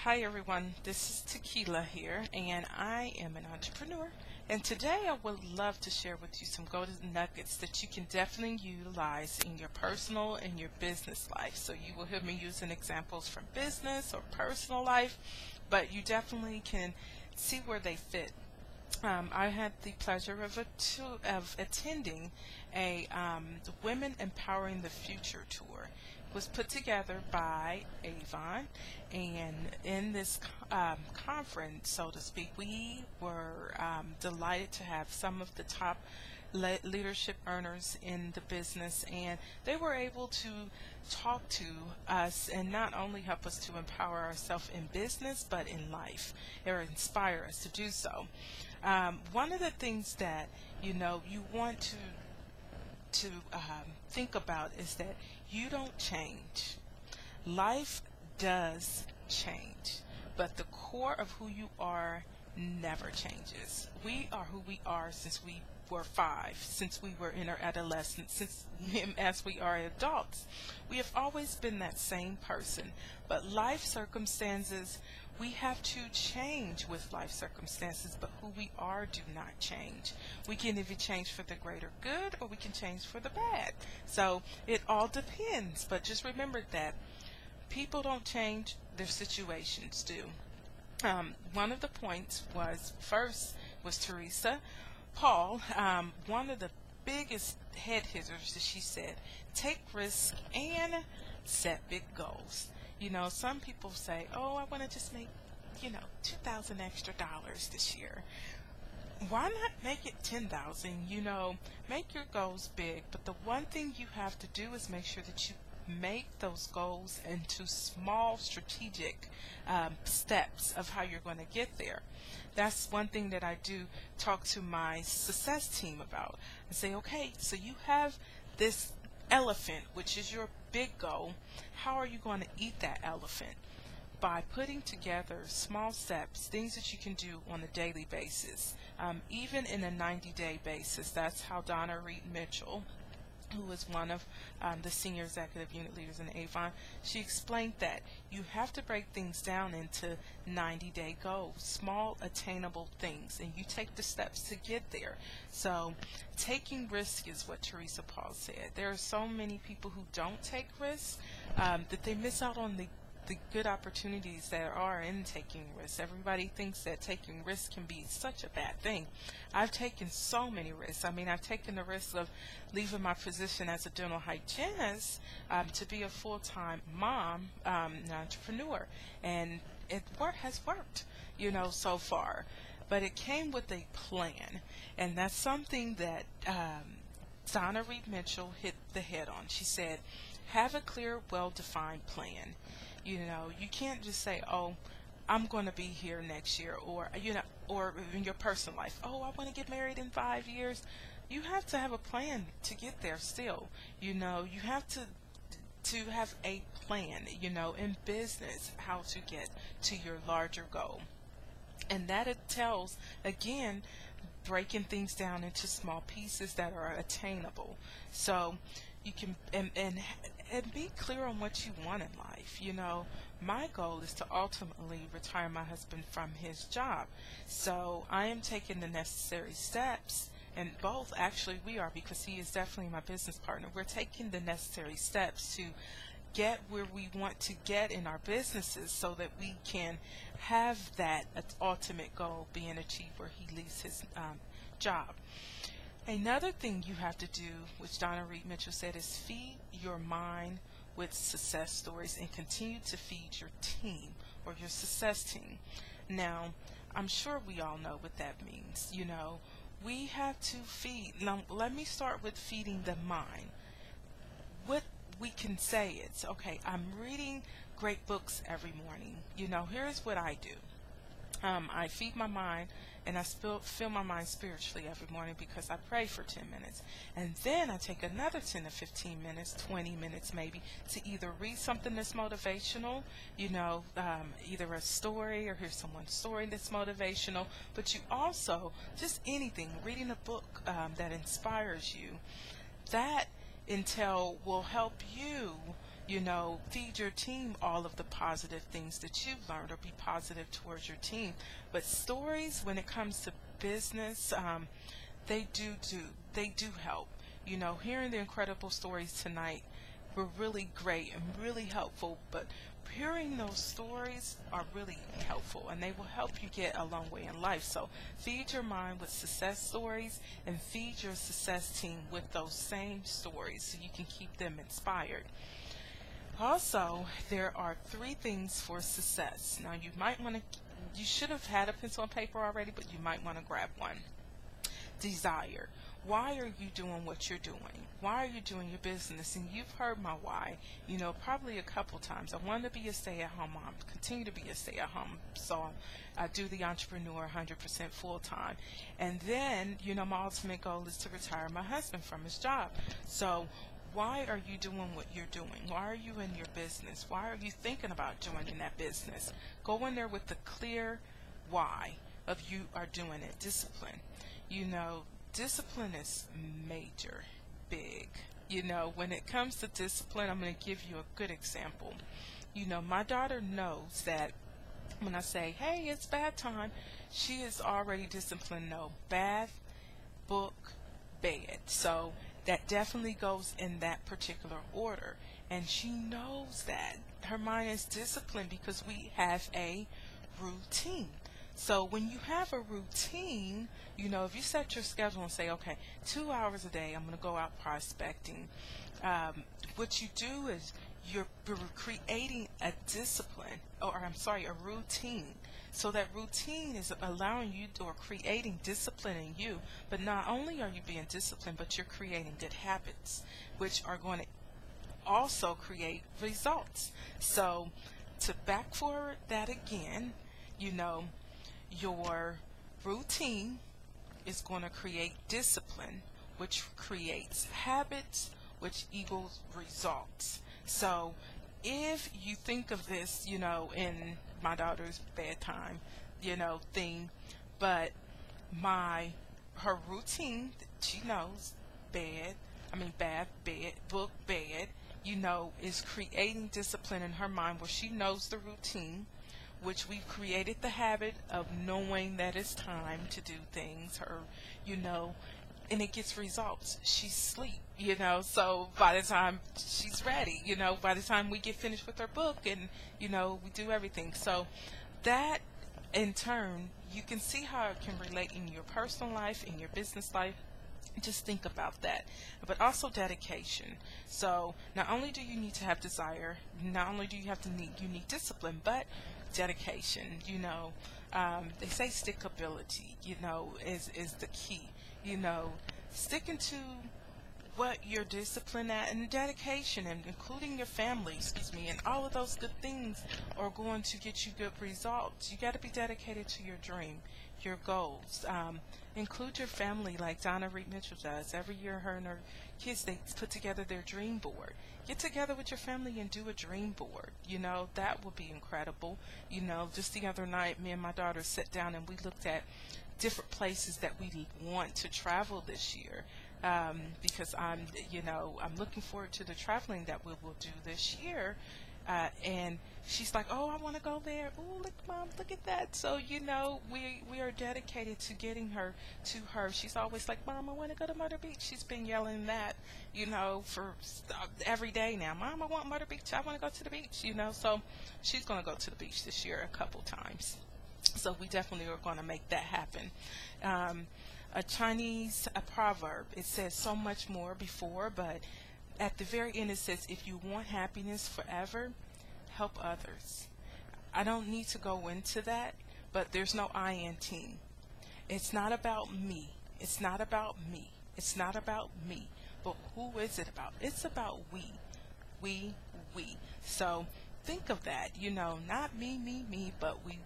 Hi everyone, this is Tequila here, and I am an entrepreneur. And today I would love to share with you some golden nuggets that you can definitely utilize in your personal and your business life. So you will hear me using examples from business or personal life, but you definitely can see where they fit. I had the pleasure of attending a Women Empowering the Future tour. It was put together by Avon, and in this conference, so to speak, we were delighted to have some of the top leadership earners in the business, and they were able to talk to us and not only help us to empower ourselves in business but in life, or inspire us to do so. One of the things that you want to think about is that you don't change. Life does change, but the core of who you are never changes. We are who we are since we were 5, since we were in our adolescence, since as we are adults. We have always been that same person, but life circumstances, we have to change with life circumstances, but who we are do not change. We can either change for the greater good or we can change for the bad. So it all depends, but just remember that people don't change, their situations do. One of the points was Teresa Paul, one of the biggest head hitters that she said, take risks and set big goals. Some people say, oh, I want to just make, $2,000 extra this year. Why not make it 10,000? Make your goals big, but the one thing you have to do is make sure that you make those goals into small strategic steps of how you're going to get there. That's one thing that I do talk to my success team about. I say, okay, so you have this elephant, which is your big goal. How are you going to eat that elephant? By putting together small steps, things that you can do on a daily basis, even in a 90-day basis. That's how Donna Reed Mitchell, who is one of the senior executive unit leaders in Avon, she explained that you have to break things down into 90-day goals, small attainable things, and you take the steps to get there. So taking risk is what Teresa Paul said. There are so many people who don't take risks that they miss out on the good opportunities that are in taking risks. Everybody thinks that taking risks can be such a bad thing. I've taken so many risks. I've taken the risk of leaving my position as a dental hygienist to be a full-time mom, an entrepreneur, and it has worked, so far. But it came with a plan, and that's something that Donna Reed Mitchell hit the head on. She said, have a clear, well-defined plan. You can't just say, oh, I'm going to be here next year, or in your personal life, oh, I want to get married in 5 years. You have to have a plan to get there still. You have to have a plan, in business, how to get to your larger goal. And that it tells, again, breaking things down into small pieces that are attainable. So you can, and be clear on what you want in life. My goal is to ultimately retire my husband from his job. So I am taking the necessary steps, and both actually we are, because he is definitely my business partner. We're taking the necessary steps to get where we want to get in our businesses so that we can have that ultimate goal being achieved where he leaves his job. Another thing you have to do, which Donna Reed Mitchell said, is feed your mind with success stories and continue to feed your team or your success team. Now, I'm sure we all know what that means. We have to feed. Now, let me start with feeding the mind. What we can say is, okay, I'm reading great books every morning. Here's what I do. I feed my mind, and I fill my mind spiritually every morning because I pray for 10 minutes. And then I take another 10 to 15 minutes, 20 minutes maybe, to either read something that's motivational, either a story or hear someone's story that's motivational, but you also, just anything, reading a book that inspires you. That intel will help you Feed your team all of the positive things that you've learned, or be positive towards your team. But stories, when it comes to business, they do help. Hearing the incredible stories tonight were really great and really helpful, but hearing those stories are really helpful, and they will help you get a long way in life. So feed your mind with success stories, and feed your success team with those same stories so you can keep them inspired. Also, there are 3 things for success. Now, you should have had a pencil and paper already, but you might want to grab one. Desire. Why are you doing what you're doing? Why are you doing your business? And you've heard my why, probably a couple times. I want to be a stay-at-home mom, continue to be a stay-at-home, so I do the entrepreneur 100% full-time. And then, my ultimate goal is to retire my husband from his job. So why are you doing what you're doing? Why are you in your business? Why are you thinking about joining that business? Go in there with the clear why of you are doing it. Discipline. Discipline is major, big. When it comes to discipline, I'm going to give you a good example. My daughter knows that when I say, hey, it's bath time, she is already disciplined. No, bath, book, bed. So that definitely goes in that particular order. And she knows that. Her mind is disciplined because we have a routine. So when you have a routine, if you set your schedule and say, okay, 2 hours a day, I'm going to go out prospecting, what you do is you're creating a discipline, a routine. So that routine is allowing you, or creating discipline in you. But not only are you being disciplined, but you're creating good habits, which are going to also create results. So to back forward that again, your routine is going to create discipline, which creates habits, which equals results. So if you think of this, in my daughter's bedtime, thing, but her routine, she knows, bath, bed, book, bed, is creating discipline in her mind where she knows the routine, which we've created the habit of knowing that it's time to do things, and it gets results. She's asleep, so by the time she's ready, by the time we get finished with her book, and, we do everything. So that, in turn, you can see how it can relate in your personal life, in your business life. Just think about that. But also dedication. So not only do you need to have desire, not only do you need discipline, but dedication. They say stickability, is the key. Sticking to what you're disciplined at, and dedication, and including your family, and all of those good things are going to get you good results. You got to be dedicated to your dream, your goals. Include your family like Donna Reed Mitchell does. Every year, her and her kids, they put together their dream board. Get together with your family and do a dream board. That will be incredible. Just the other night, me and my daughter sat down and we looked at different places that we want to travel this year. Because I'm looking forward to the traveling that we will do this year. And she's like, oh, I want to go there. Oh, look, Mom, look at that. So, we are dedicated to getting her to her. She's always like, Mom, I want to go to Myrtle Beach. She's been yelling that, for every day now. Mom, I want Myrtle Beach. I want to go to the beach, So she's going to go to the beach this year a couple times. So we definitely are going to make that happen. A Chinese proverb, it says so much more before, but at the very end it says, if you want happiness forever, help others. I don't need to go into that, but there's no I in team. It's not about me. It's not about me. It's not about me. But who is it about? It's about we. We. So think of that, not me, but we.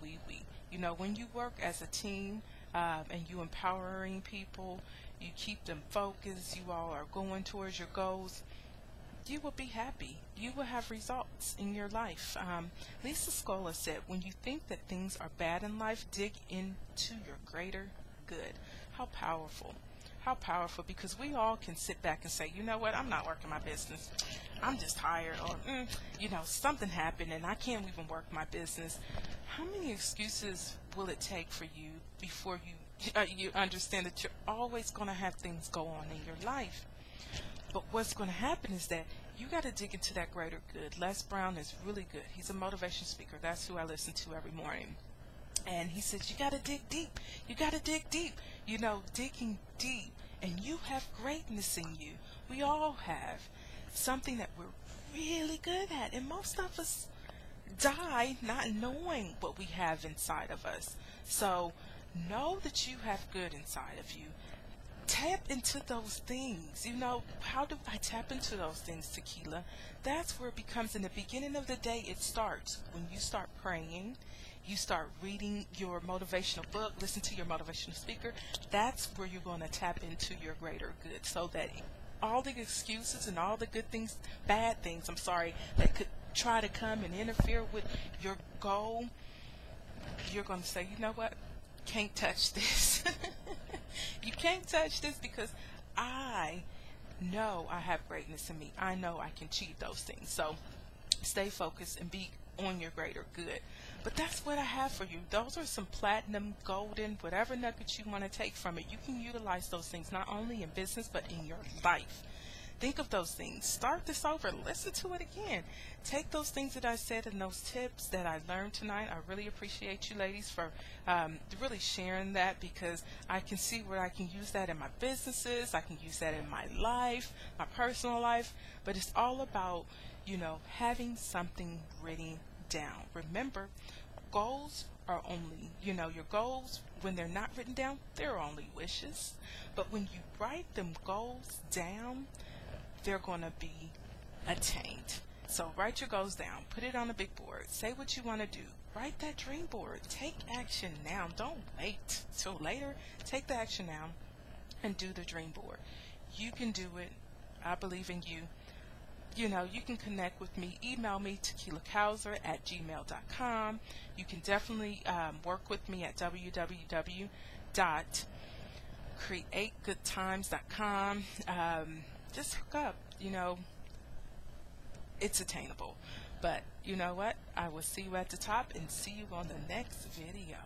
When you work as a team, and you empowering people, you keep them focused, you all are going towards your goals, you will be happy. You will have results in your life. Lisa Scola said, when you think that things are bad in life, dig into your greater good. How powerful. how powerful, because we all can sit back and say, you know what, I'm not working my business. I'm just tired, or something happened and I can't even work my business. How many excuses will it take for you before you understand that you're always going to have things go on in your life? But what's going to happen is that you got to dig into that greater good. Les Brown is really good. He's a motivation speaker. That's who I listen to every morning. And he says, you got to dig deep. You got to dig deep. Digging deep. And you have greatness in you. We all have something that we're really good at. And most of us die not knowing what we have inside of us. So know that you have good inside of you. Tap into those things. How do I tap into those things, Tequila? That's where it becomes, in the beginning of the day, it starts when you start praying, you start reading your motivational book, listen to your motivational speaker. That's where you're going to tap into your greater good, so that all the excuses and all the bad things, that could try to come and interfere with your goal, you're going to say, you know what? Can't touch this. You can't touch this, because I know I have greatness in me. I know I can achieve those things. So stay focused and be on your greater good. But that's what I have for you. Those are some platinum, golden, whatever nuggets you want to take from it. You can utilize those things not only in business but in your life. Think of those things. Start this over. Listen to it again. Take those things that I said and those tips that I learned tonight. I really appreciate you ladies for really sharing that, because I can see where I can use that in my businesses. I can use that in my life, my personal life. But it's all about, having something written down. Remember, goals are only, your goals, when they're not written down, they're only wishes. But when you write them goals down, they're going to be attained. So write your goals down. Put it on a big board. Say what you want to do. Write that dream board. Take action now. Don't wait till later. Take the action now and do the dream board. You can do it. I believe in you. You can connect with me. Email me, tequilacowser@gmail.com. You can definitely work with me at www.creategoodtimes.com. Just hook up. It's attainable. But you know what? I will see you at the top, and see you on the next video.